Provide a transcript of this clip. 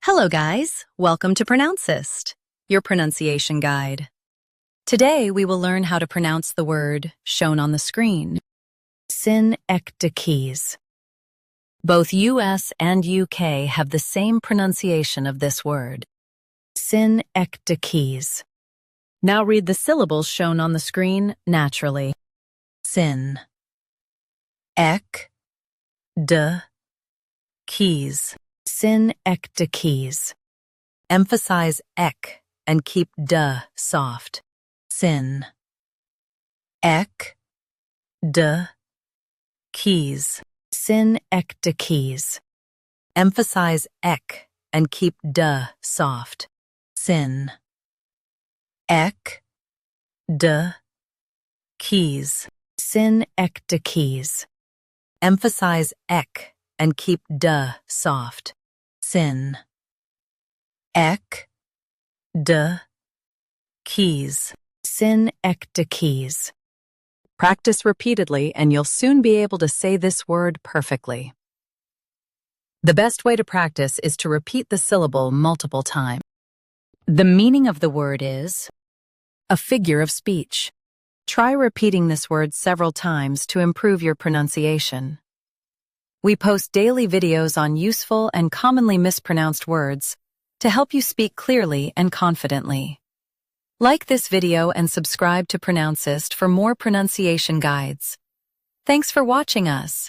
Hello guys, welcome to Pronouncist, your pronunciation guide. Today we will learn how to pronounce the word shown on the screen, SYNECDOCHES. Both US and UK have the same pronunciation of this word, SYNECDOCHES. Now read the syllables shown on the screen naturally. Syn, ek, d, keys. SYNECDOCHES. Emphasize ek and keep d soft. Syn, ek, d, keys. SYNECDOCHES. Emphasize ek and keep d soft. Syn, ek, d, keys. SYNECDOCHES. Emphasize ek and keep d soft. Syn, ek, d, keys. SYNECDOCHES. Practice repeatedly and you'll soon be able to say this word perfectly. The best way to practice is to repeat the syllable multiple times. The meaning of the word is a figure of speech. Try repeating this word several times to improve your pronunciation. We post daily videos on useful and commonly mispronounced words to help you speak clearly and confidently. Like this video and subscribe to Pronouncist for more pronunciation guides. Thanks for watching us.